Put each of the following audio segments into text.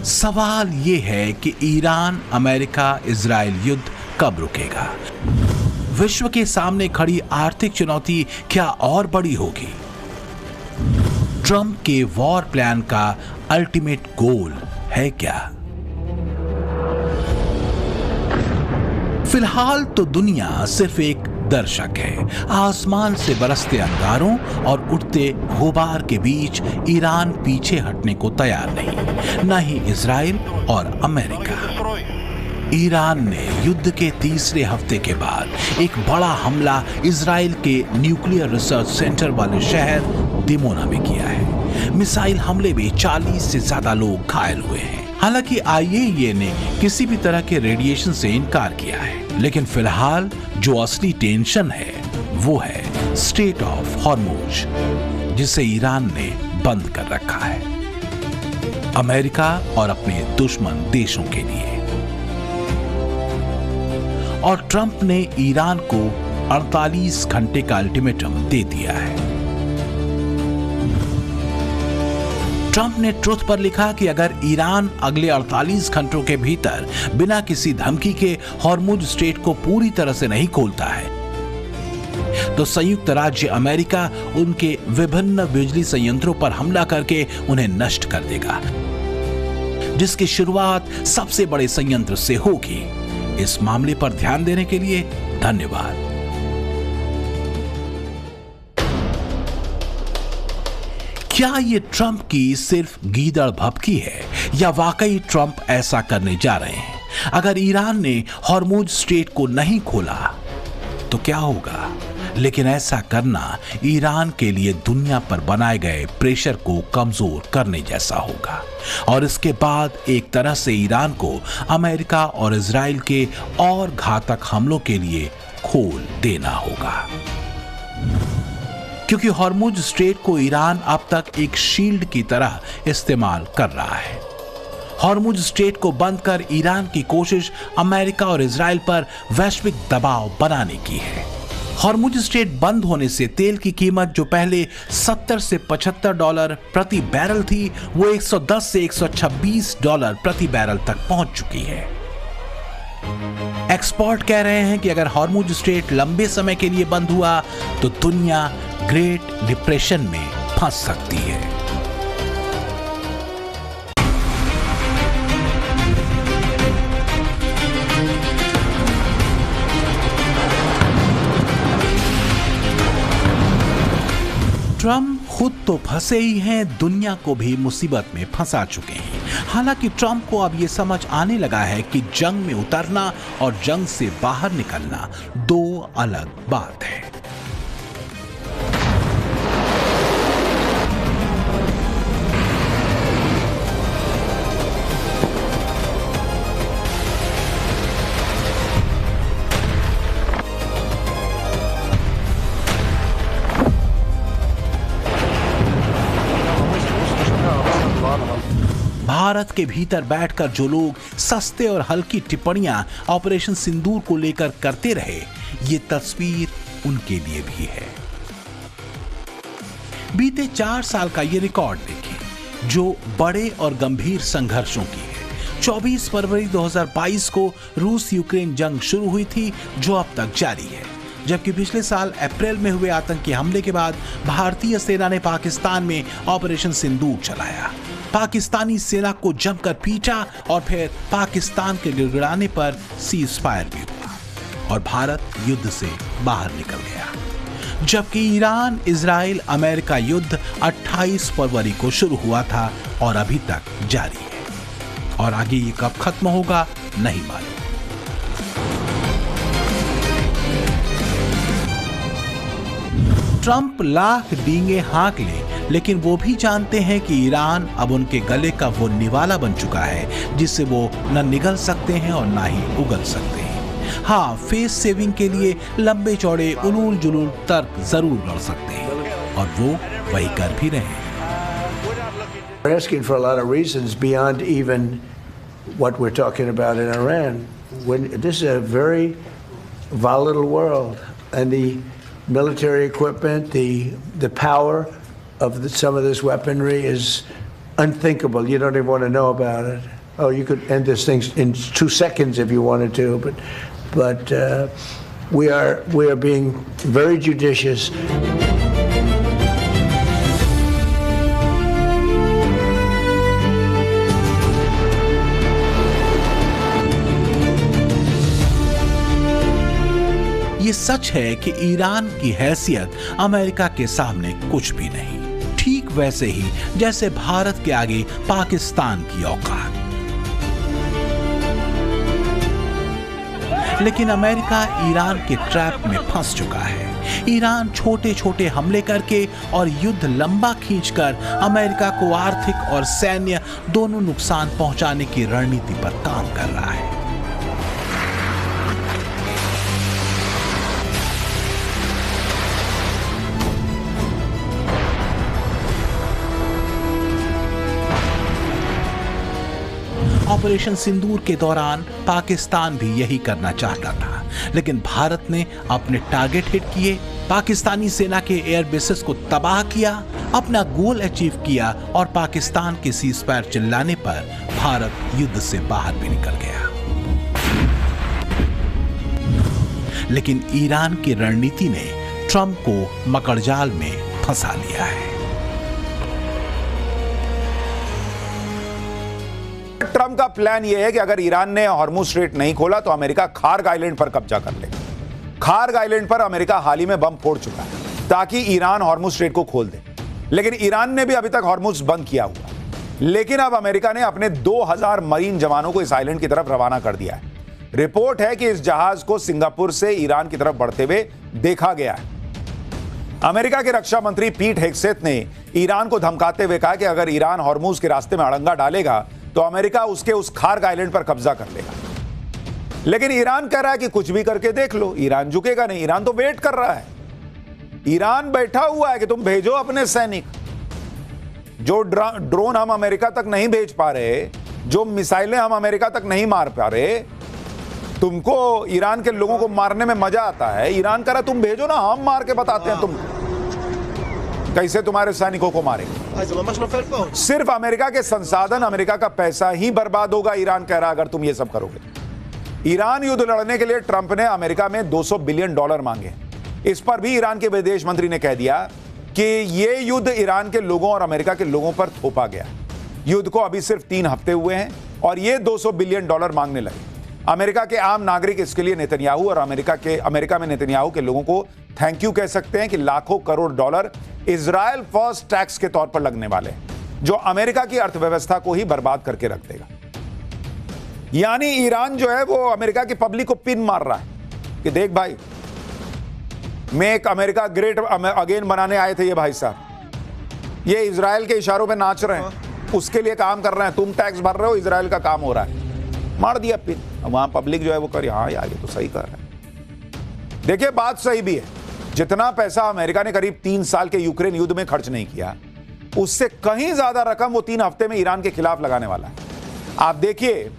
सवाल ये है कि ईरान अमेरिका इजराइल युद्ध कब रुकेगा? विश्व के सामने खड़ी आर्थिक चुनौती क्या और बड़ी होगी? ट्रंप के वॉर प्लान का अल्टीमेट गोल है क्या? फिलहाल तो दुनिया सिर्फ एक दर्शक है। आसमान से बरसते अंगारों और उठते गुबार के बीच ईरान पीछे हटने को तैयार नहीं, न ही इजराइल और अमेरिका। ईरान ने युद्ध के तीसरे हफ्ते के बाद एक बड़ा हमला इजराइल के न्यूक्लियर रिसर्च सेंटर वाले शहर दिमोना में किया है। मिसाइल हमले में 40 से ज्यादा लोग घायल हुए हैं। हालांकि आईएईए ने किसी भी तरह के रेडिएशन से इनकार किया है, लेकिन फिलहाल जो असली टेंशन है वो है स्ट्रेट ऑफ हॉर्मुज, जिसे ईरान ने बंद कर रखा है अमेरिका और अपने दुश्मन देशों के लिए। और ट्रंप ने ईरान को 48 घंटे का अल्टीमेटम दे दिया है। ट्रंप ने ट्रुथ पर लिखा कि अगर ईरान अगले 48 घंटों के भीतर बिना किसी धमकी के हॉर्मुज स्ट्रेट को पूरी तरह से नहीं खोलता है तो संयुक्त राज्य अमेरिका उनके विभिन्न बिजली संयंत्रों पर हमला करके उन्हें नष्ट कर देगा, जिसकी शुरुआत सबसे बड़े संयंत्र से होगी। इस मामले पर ध्यान देने के लिए धन्यवाद। क्या ये ट्रंप की सिर्फ गीदड़ भभकी है या वाकई ट्रंप ऐसा करने जा रहे हैं? अगर ईरान ने हॉर्मुज स्ट्रेट को नहीं खोला तो क्या होगा? लेकिन ऐसा करना ईरान के लिए दुनिया पर बनाए गए प्रेशर को कमजोर करने जैसा होगा, और इसके बाद एक तरह से ईरान को अमेरिका और इजराइल के और घातक हमलों के लिए खोल देना होगा। क्योंकि हॉर्मुज स्ट्रेट को ईरान अब तक एक शील्ड की तरह इस्तेमाल कर रहा है। हॉर्मुज स्ट्रेट को बंद कर ईरान की कोशिश अमेरिका और इजराइल पर वैश्विक दबाव बनाने की है। हॉर्मुज स्ट्रेट बंद होने से तेल की कीमत जो पहले 70 से $75 प्रति बैरल थी, वो 110 से $126 प्रति बैरल तक पहुंच चुकी है। एक्सपर्ट कह रहे हैं कि अगर हॉर्मुज स्ट्रेट लंबे समय के लिए बंद हुआ तो दुनिया ग्रेट डिप्रेशन में फंस सकती है। ट्रंप खुद तो फंसे ही हैं, दुनिया को भी मुसीबत में फंसा चुके हैं। हालांकि ट्रंप को अब यह समझ आने लगा है कि जंग में उतरना और जंग से बाहर निकलना दो अलग बात है। भारत के भीतर बैठकर जो लोग सस्ते और हल्की टिप्पणियां ऑपरेशन सिंदूर को लेकर करते रहे, ये तस्वीर उनके लिए भी है। बीते 4 साल का ये रिकॉर्ड देखें जो बड़े और गंभीर संघर्षों की है। 24 फरवरी 2022 को रूस यूक्रेन जंग शुरू हुई थी, जो अब तक जारी है। जबकि पिछले साल अप्रैल में हुए आतंकी हमले के बाद भारतीय सेना ने पाकिस्तान में ऑपरेशन सिंदूर चलाया। पाकिस्तानी सेना को जमकर पीटा और फिर पाकिस्तान के गिड़गिड़ाने पर सीज फायर भी हुआ और भारत युद्ध से बाहर निकल गया। जबकि ईरान इजराइल अमेरिका युद्ध 28 फरवरी को शुरू हुआ था और अभी तक जारी है, और आगे ये कब खत्म होगा नहीं मालूम। ट्रंप लाख डींगे हाँक ले, लेकिन वो भी जानते हैं कि ईरान अब उनके गले का वो निवाला बन चुका है जिससे वो न निगल सकते हैं और ना ही उगल सकते हैं। हाँ, फेस सेविंग के लिए लंबे चौड़े उलूल जुलूल तर्क जरूर लड़ सकते हैं, और वो वही कर भी रहे हैं। We're asking for a lot of reasons beyond even what we're talking about in Iran. This is a very volatile world, and the military equipment, the power of some of this weaponry is unthinkable. You don't even want to know about it. Oh, you could end this thing in 2 seconds if you wanted to, but we are being very judicious. ये सच है कि Iran की हैसियत America के सामने कुछ भी नहीं, ठीक वैसे ही जैसे भारत के आगे पाकिस्तान की औकात। लेकिन अमेरिका ईरान के ट्रैप में फंस चुका है। ईरान छोटे छोटे हमले करके और युद्ध लंबा खींचकर अमेरिका को आर्थिक और सैन्य दोनों नुकसान पहुंचाने की रणनीति पर काम कर रहा है। ऑपरेशन सिंदूर के दौरान पाकिस्तान भी यही करना चाहता था, लेकिन भारत ने अपने टारगेट हिट किए, पाकिस्तानी सेना के एयर बेसेस को तबाह किया, अपना गोल अचीव किया और पाकिस्तान के सीज फायर चिल्लाने पर भारत युद्ध से बाहर भी निकल गया। लेकिन ईरान की रणनीति ने ट्रंप को मकड़जाल में फंसा लिया है। ट्रंप का प्लान यह है कि अगर ईरान ने हॉर्मुज स्ट्रेट नहीं खोला तो अमेरिका खार्ग आइलैंड पर कब्जा कर लेगा। खार्ग आइलैंड पर अमेरिका हाल ही में बम फोड़ चुका है ताकि ईरान हॉर्मुज स्ट्रेट को खोल दे, लेकिन ईरान ने भी अभी तक हॉर्मुज बंद किया हुआ। लेकिन अब अमेरिका ने अपने 2000 मरीन जवानों को इस आइलैंड की तरफ रवाना कर दिया है। रिपोर्ट है कि इस जहाज को सिंगापुर से ईरान की तरफ बढ़ते हुए देखा गया है। अमेरिका के रक्षा मंत्री पीट हेग्सेथ ने ईरान को धमकाते हुए कहा कि अगर ईरान हॉर्मुज के रास्ते में अड़ंगा डालेगा तो अमेरिका उसके उस खार्ग आइलैंड पर कब्जा कर लेगा। लेकिन ईरान कह रहा है कि कुछ भी करके देख लो, ईरान झुकेगा नहीं। ईरान तो वेट कर रहा है, ईरान बैठा हुआ है कि तुम भेजो अपने सैनिक। जो ड्रोन हम अमेरिका तक नहीं भेज पा रहे, जो मिसाइलें हम अमेरिका तक नहीं मार पा रहे, तुमको ईरान के लोगों को मारने में मजा आता है। ईरान कह रहा तुम भेजो ना, हम मार के बताते हैं तुम कैसे तुम्हारे सैनिकों को मारेंगे। सिर्फ अमेरिका के संसाधन, अमेरिका का पैसा ही बर्बाद होगा, ईरान कह रहा अगर तुम ये सब करोगे। ईरान युद्ध लड़ने के लिए ट्रंप ने अमेरिका में $200 बिलियन मांगे। इस पर भी ईरान के विदेश मंत्री ने कह दिया कि ये युद्ध ईरान के लोगों और अमेरिका के लोगों पर थोपा गया। युद्ध को अभी सिर्फ 3 हफ्ते हुए हैं और ये $200 बिलियन मांगने लगे। अमेरिका के आम नागरिक इसके लिए नेतन्याहू और अमेरिका में नेतन्याहू के लोगों को थैंक यू कह सकते हैं कि लाखों crore dollar Israel first tax के तौर पर लगने वाले हैं, जो अमेरिका की अर्थव्यवस्था को ही बर्बाद करके रख देगा। यानी ईरान जो है वो अमेरिका की पब्लिक को पिन मार रहा है कि देख भाई, मेक अमेरिका ग्रेट अगेन बनाने आए थे ये भाई साहब, ये इजराइल के इशारों पे नाच रहे हैं, उसके लिए काम कर रहे हैं। तुम टैक्स भर रहे हो, इजराइल का काम हो रहा है। मार दिया पिन। वहां पब्लिक जो है वो कर, हाँ यार ये तो सही कर रहा है। देखिए बात सही भी है, जितना पैसा अमेरिका ने करीब 3 साल के यूक्रेन युद्ध में खर्च नहीं किया, उससे कहीं ज्यादा रकम वो 3 हफ्ते में ईरान के खिलाफ लगाने वाला है। आप देखिए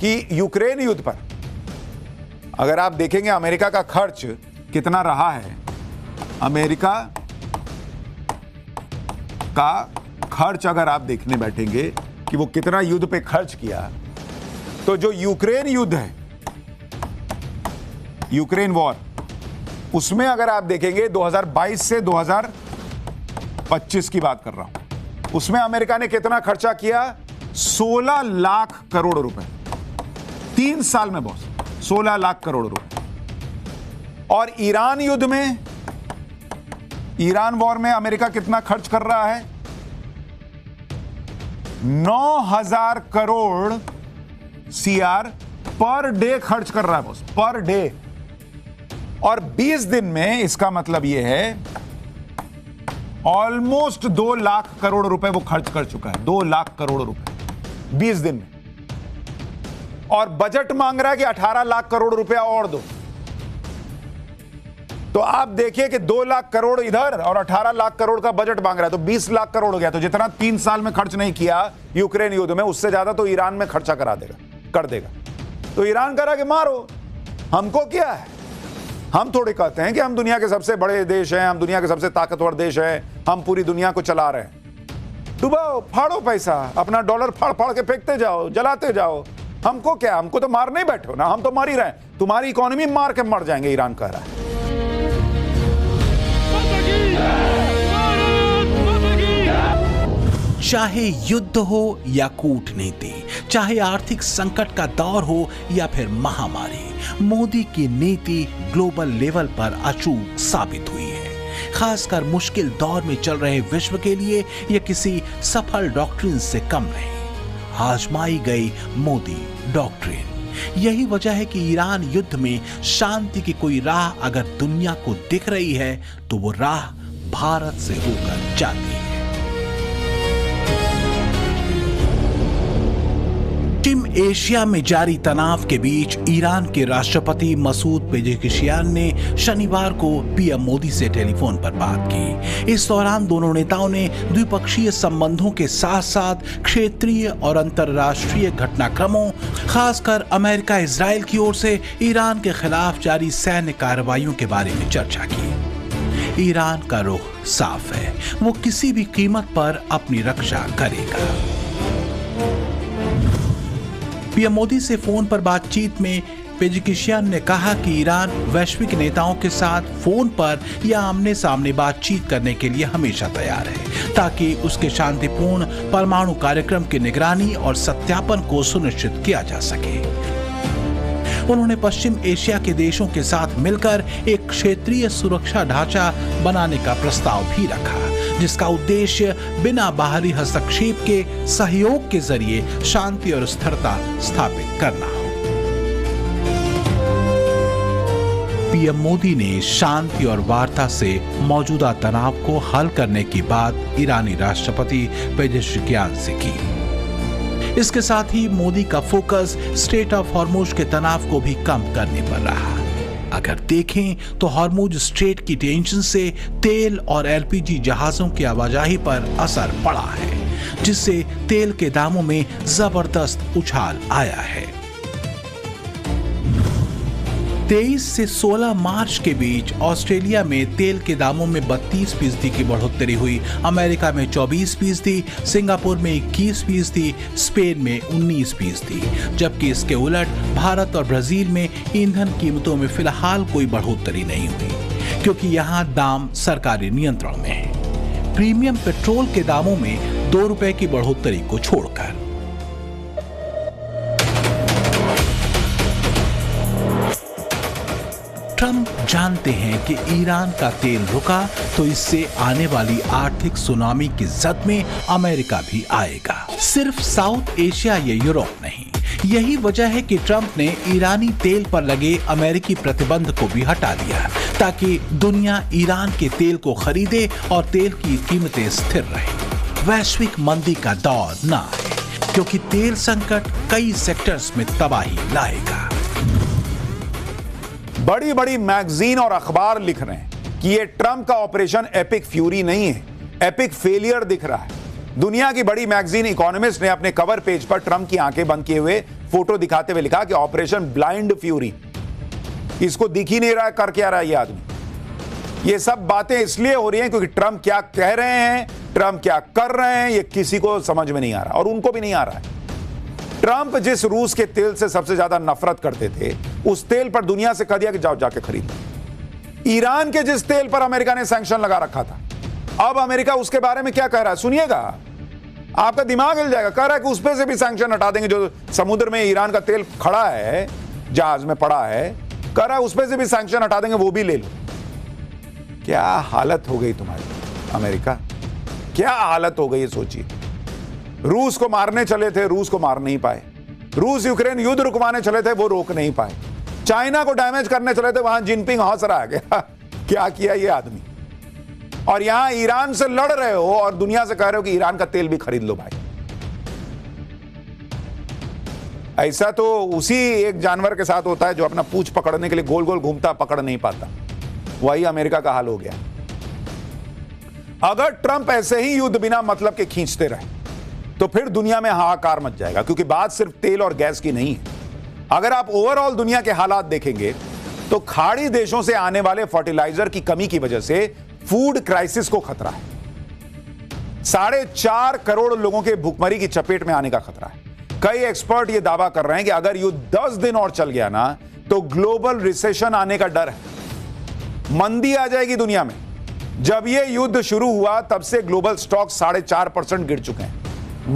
कि यूक्रेन युद्ध पर अगर आप देखेंगे अमेरिका का खर्च कितना रहा है, अमेरिका का खर्च अगर आप देखने बैठेंगे कि वो कितना युद्ध पे खर्च किया, तो जो यूक्रेन युद्ध है, यूक्रेन वॉर, उसमें अगर आप देखेंगे 2022 से 2025 की बात कर रहा हूं, उसमें अमेरिका ने कितना खर्चा किया? 16 लाख करोड़ रुपए 3 साल में बॉस, 16 लाख करोड़ रुपए। और ईरान युद्ध में, ईरान वॉर में अमेरिका कितना खर्च कर रहा है? 9,000 करोड़ सीआर पर डे खर्च कर रहा है बॉस, पर डे। और 20 दिन में इसका मतलब यह है ऑलमोस्ट 2 लाख करोड़ रुपए वो खर्च कर चुका है, 2 लाख करोड़ रुपए 20 दिन में। और बजट मांग रहा है कि 18 लाख करोड़ रुपया और दो। तो आप देखिए कि 2 लाख करोड़ इधर और 18 लाख करोड़ का बजट मांग रहा है, तो 20 लाख करोड़ हो गया। तो जितना 3 साल में खर्च नहीं किया यूक्रेन युद्ध में, उससे ज्यादा तो ईरान में खर्चा कर देगा। तो ईरान कह रहा कि मारो, हमको क्या है, हम थोड़े कहते हैं कि हम दुनिया के सबसे बड़े देश हैं, हम दुनिया के सबसे ताकतवर देश हैं, हम पूरी दुनिया को चला रहे हैं। डुबाओ, फाड़ो पैसा, अपना डॉलर फाड़ फाड़ के फेंकते जाओ, जलाते जाओ। हमको क्या, हमको तो मार नहीं बैठे हो ना, हम तो मर ही रहे हैं। तुम्हारी इकोनॉमी मार के मर जाएंगे, ईरान कह रहा है। चाहे युद्ध हो या कूटनीति, चाहे आर्थिक संकट का दौर हो या फिर महामारी, मोदी की नीति ग्लोबल लेवल पर अचूक साबित हुई है। खासकर मुश्किल दौर में चल रहे विश्व के लिए यह किसी सफल डॉक्ट्रिन से कम नहीं। आजमाई गई मोदी डॉक्ट्रिन। यही वजह है कि ईरान युद्ध में शांति की कोई राह अगर दुनिया को दिख रही है तो वो राह भारत से होकर जाती है। पश्चिम एशिया में जारी तनाव के बीच ईरान के राष्ट्रपति मसूद पेजेशिकियान ने शनिवार को पीएम मोदी से टेलीफोन पर बात की। इस दौरान दोनों नेताओं ने द्विपक्षीय संबंधों के साथ साथ क्षेत्रीय और अंतर्राष्ट्रीय घटनाक्रमों, खासकर अमेरिका इजराइल की ओर से ईरान के खिलाफ जारी सैन्य कार्रवाइयों के बारे में चर्चा की। ईरान का रुख साफ है, वो किसी भी कीमत पर अपनी रक्षा करेगा। पीएम मोदी से फोन पर बातचीत में पेजेशिकियान ने कहा कि ईरान वैश्विक नेताओं के साथ फोन पर या आमने सामने बातचीत करने के लिए हमेशा तैयार है, ताकि उसके शांतिपूर्ण परमाणु कार्यक्रम की निगरानी और सत्यापन को सुनिश्चित किया जा सके। उन्होंने पश्चिम एशिया के देशों के साथ मिलकर एक क्षेत्रीय सुरक्षा ढांचा बनाने का प्रस्ताव भी रखा, जिसका उद्देश्य बिना बाहरी हस्तक्षेप के सहयोग के जरिए शांति और स्थिरता स्थापित करना हो। पीएम मोदी ने शांति और वार्ता से मौजूदा तनाव को हल करने की बात ईरानी राष्ट्रपति पेजेशिकियान से की। इसके साथ ही मोदी का फोकस स्ट्रेट ऑफ हॉर्मुज के तनाव को भी कम करने पर रहा। अगर देखें तो हॉर्मुज स्ट्रेट की टेंशन से तेल और एलपीजी जहाजों की आवाजाही पर असर पड़ा है, जिससे तेल के दामों में जबरदस्त उछाल आया है। 23 से 16 मार्च के बीच ऑस्ट्रेलिया में तेल के दामों में 32% की बढ़ोतरी हुई, अमेरिका में 24%, सिंगापुर में 21%, स्पेन में 19%, जबकि इसके उलट भारत और ब्राजील में ईंधन कीमतों में फिलहाल कोई बढ़ोतरी नहीं हुई, क्योंकि यहां दाम सरकारी नियंत्रण में है। प्रीमियम पेट्रोल के दामों में 2 रुपए की बढ़ोतरी को छोड़कर। ट्रंप जानते हैं कि ईरान का तेल रुका तो इससे आने वाली आर्थिक सुनामी की जद में अमेरिका भी आएगा, सिर्फ साउथ एशिया या यूरोप नहीं। यही वजह है कि ट्रंप ने ईरानी तेल पर लगे अमेरिकी प्रतिबंध को भी हटा दिया, ताकि दुनिया ईरान के तेल को खरीदे और तेल की कीमतें स्थिर रहें। वैश्विक मंदी का दौर न आए, क्योंकि तेल संकट कई सेक्टर्स में तबाही लाएगा। बड़ी बड़ी मैगजीन और अखबार लिख रहे हैं कि ये ट्रंप का ऑपरेशन एपिक फ्यूरी नहीं है, एपिक फेलियर दिख रहा है। दुनिया की बड़ी मैगजीन इकोनॉमिस्ट ने अपने कवर पेज पर ट्रंप की आंखें बंद किए हुए फोटो दिखाते हुए लिखा कि ऑपरेशन ब्लाइंड फ्यूरी। इसको दिख ही नहीं रहा है कर क्या रहा है ये आदमी। ये सब बातें इसलिए हो रही हैं क्योंकि ट्रंप क्या कह रहे हैं, ट्रंप क्या कर रहे हैं, ये किसी को समझ में नहीं आ रहा और उनको भी नहीं आ रहा है। ट्रंप जिस रूस के तेल से सबसे ज्यादा नफरत करते थे, उस तेल पर दुनिया से कह दिया कि जाओ जाके खरीद लो। ईरान के जिस तेल पर अमेरिका ने सैंक्शन लगा रखा था, अब अमेरिका उसके बारे में क्या कह रहा है सुनिएगा, आपका दिमाग हिल जाएगा। कह रहा है कि उस पे से भी सैंक्शन हटा देंगे, जो समुद्र में ईरान का तेल खड़ा है, जहाज में पड़ा है, कह रहा है उस पे से भी सैंक्शन हटा देंगे, वो भी ले लो। क्या हालत हो गई तुम्हारी अमेरिका, क्या हालत हो गई सोचिए। रूस को मारने चले थे, रूस को मार नहीं पाए। रूस यूक्रेन युद्ध रुकवाने चले थे, वो रोक नहीं पाए। चाइना को डैमेज करने चले थे, वहां जिनपिंग हंस रहा है क्या किया ये आदमी। और यहां ईरान से लड़ रहे हो और दुनिया से कह रहे हो कि ईरान का तेल भी खरीद लो भाई। ऐसा तो उसी एक जानवर के साथ होता है जो अपना पूंछ पकड़ने के लिए गोल गोल घूमता, पकड़ नहीं पाता। वही अमेरिका का हाल हो गया। अगर ट्रंप ऐसे ही युद्ध बिना मतलब के खींचते रहे तो फिर दुनिया में हाहाकार मच जाएगा, क्योंकि बात सिर्फ तेल और गैस की नहीं है। अगर आप ओवरऑल दुनिया के हालात देखेंगे तो खाड़ी देशों से आने वाले फर्टिलाइजर की कमी की वजह से फूड क्राइसिस को खतरा है। 4.5 करोड़ लोगों के भूखमरी की चपेट में आने का खतरा है। कई एक्सपर्ट यह दावा कर रहे हैं कि अगर युद्ध 10 दिन और चल गया ना तो ग्लोबल रिसेशन आने का डर है, मंदी आ जाएगी दुनिया में। जब यह युद्ध शुरू हुआ तब से ग्लोबल स्टॉक 4.5% गिर चुके हैं।